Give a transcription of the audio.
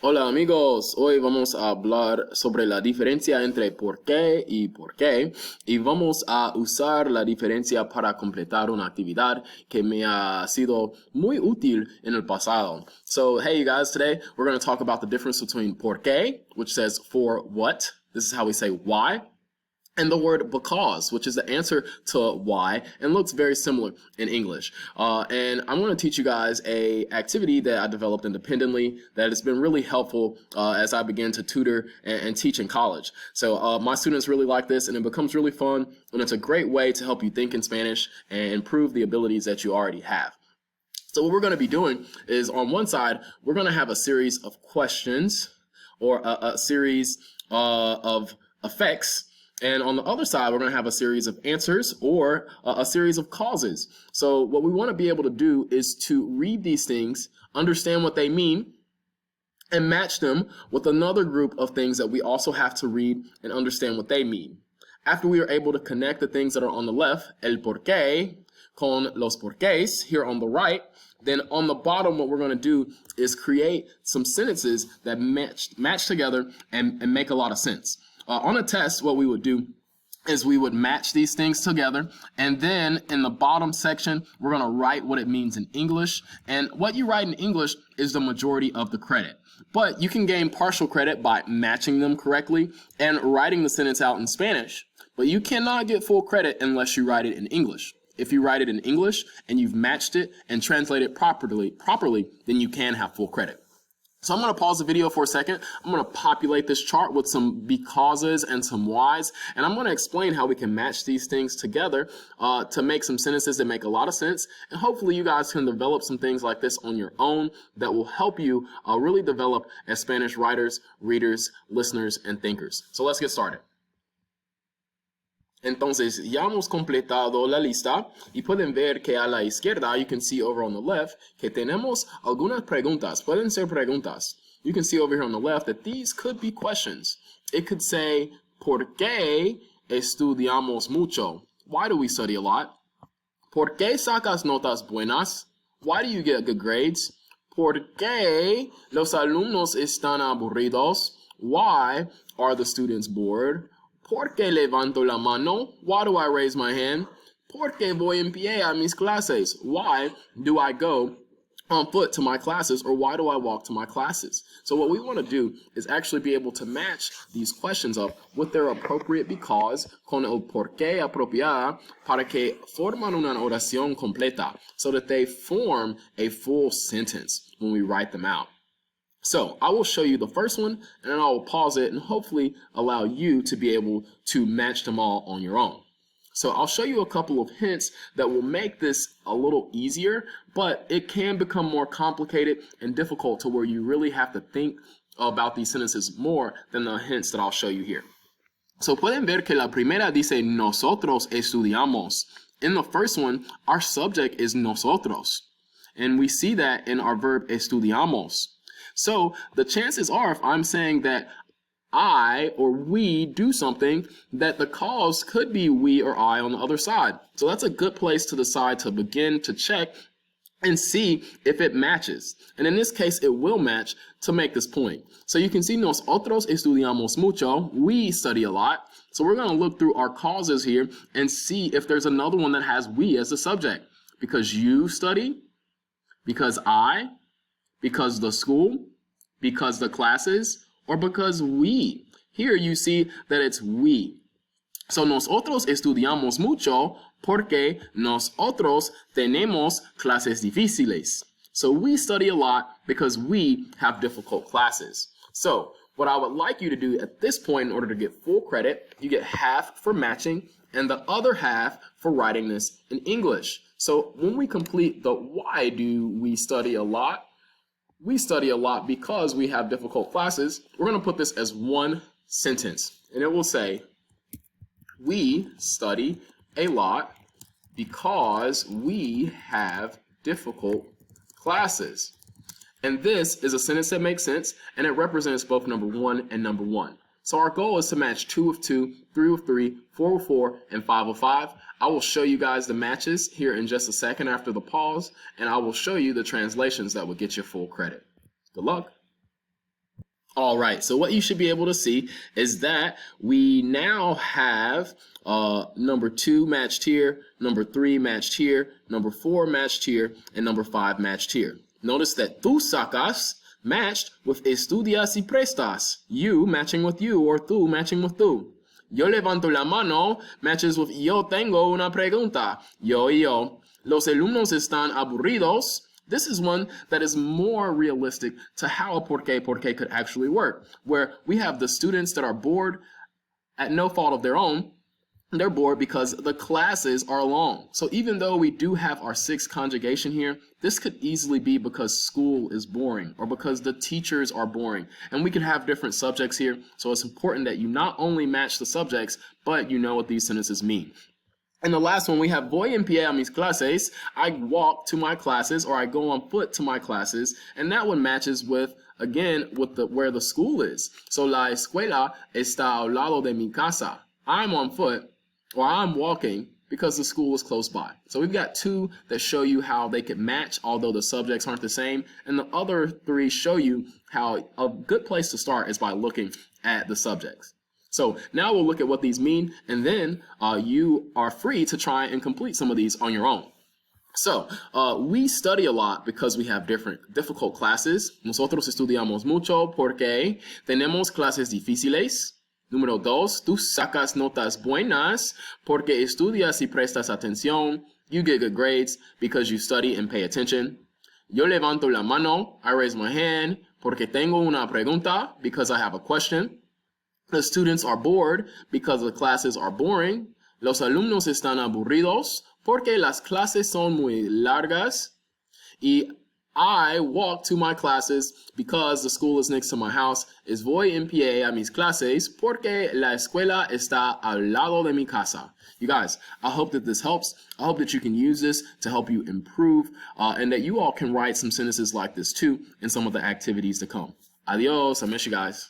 Hola amigos, hoy vamos a hablar sobre la diferencia entre por qué y por qué y vamos a usar la diferencia para completar una actividad que me ha sido muy útil en el pasado. So hey you guys, today we're going to talk about the difference between por qué, which says for what. This is how we say why. And the word because, which is the answer to why and looks very similar in English. And I'm going to teach you guys a activity that I developed independently that has been really helpful as I begin to tutor and teach in college. So my students really like this, and it becomes really fun, and it's a great way to help you think in Spanish and improve the abilities that you already have. So what we're going to be doing is, on one side, we're going to have a series of questions or a series of effects. And on the other side, we're going to have a series of answers or a series of causes. So what we want to be able to do is to read these things, understand what they mean, and match them with another group of things that we also have to read and understand what they mean. After we are able to connect the things that are on the left, el porqué, con los porqués, here on the right, then on the bottom, what we're going to do is create some sentences that match together and make a lot of sense. On a test, what we would do is we would match these things together, and then in the bottom section, we're going to write what it means in English. And what you write in English is the majority of the credit. But you can gain partial credit by matching them correctly and writing the sentence out in Spanish. But you cannot get full credit unless you write it in English. If you write it in English and you've matched it and translate it properly, then you can have full credit. So I'm going to pause the video for a second. I'm going to populate this chart with some becauses and some whys, and I'm going to explain how we can match these things together to make some sentences that make a lot of sense, and hopefully you guys can develop some things like this on your own that will help you really develop as Spanish writers, readers, listeners, and thinkers. So let's get started. Entonces, ya hemos completado la lista y pueden ver que a la izquierda, you can see over on the left, que tenemos algunas preguntas. Pueden ser preguntas. You can see over here on the left that these could be questions. It could say, ¿Por qué estudiamos mucho? Why do we study a lot? ¿Por qué sacas notas buenas? Why do you get good grades? ¿Por qué los alumnos están aburridos? Why are the students bored? ¿Por qué levanto la mano? Why do I raise my hand? ¿Por qué voy en pie a mis clases? Why do I go on foot to my classes, or why do I walk to my classes? So what we want to do is actually be able to match these questions up with their appropriate because con el por qué apropiada para que forman una oración completa so that they form a full sentence when we write them out. So I will show you the first one, and then I will pause it and hopefully allow you to be able to match them all on your own. So I'll show you a couple of hints that will make this a little easier, but it can become more complicated and difficult to where you really have to think about these sentences more than the hints that I'll show you here. So pueden ver que la primera dice nosotros estudiamos. In the first one, our subject is nosotros, and we see that in our verb estudiamos. So the chances are, if I'm saying that I or we do something, that the cause could be we or I on the other side. So that's a good place to decide to begin to check and see if it matches. And in this case, it will match to make this point. So you can see nosotros estudiamos mucho. We study a lot. So we're going to look through our causes here and see if there's another one that has we as the subject. Because you study, because I, because the school, because the classes, or because we. Here you see that it's we. So nosotros estudiamos mucho porque nosotros tenemos clases difíciles. So we study a lot because we have difficult classes. So what I would like you to do at this point, in order to get full credit, you get half for matching and the other half for writing this in English. So when we complete the why do we study a lot, we study a lot because we have difficult classes, we're going to put this as one sentence. And it will say, we study a lot because we have difficult classes. And this is a sentence that makes sense, and it represents both number one and number one. So our goal is to match 2 of 2, 3 of 3, 4 of 4, and 5 of 5. I will show you guys the matches here in just a second after the pause, and I will show you the translations that will get you full credit. Good luck. All right, so what you should be able to see is that we now have number 2 matched here, number 3 matched here, number 4 matched here, and number 5 matched here. Notice that tú sacas matched with estudias y prestas. You matching with you, or tú matching with tú. Yo levanto la mano matches with yo tengo una pregunta. Yo y yo. Los alumnos están aburridos. This is one that is more realistic to how a porque could actually work, where we have the students that are bored at no fault of their own. They're bored because the classes are long. So even though we do have our 6 conjugation here, this could easily be because school is boring or because the teachers are boring. And we could have different subjects here. So it's important that you not only match the subjects, but you know what these sentences mean. And the last one, we have voy en pie a mis clases. I walk to my classes, or I go on foot to my classes. And that one matches with, again, with where the school is. So la escuela está al lado de mi casa. I'm on foot, or I'm walking, because the school is close by. So we've got 2 that show you how they could match, although the subjects aren't the same. And the other 3 show you how a good place to start is by looking at the subjects. So now we'll look at what these mean, and then you are free to try and complete some of these on your own. So we study a lot because we have difficult classes. Nosotros estudiamos mucho porque tenemos clases difíciles. Número 2, tú sacas notas buenas porque estudias y prestas atención. You get good grades because you study and pay attention. Yo levanto la mano, I raise my hand, porque tengo una pregunta, because I have a question. The students are bored because the classes are boring. Los alumnos están aburridos porque las clases son muy largas. Y I walk to my classes because the school is next to my house. Es voy en pie a mis clases porque la escuela está al lado de mi casa. You guys, I hope that this helps. I hope that you can use this to help you improve and that you all can write some sentences like this too in some of the activities to come. Adios. I miss you guys.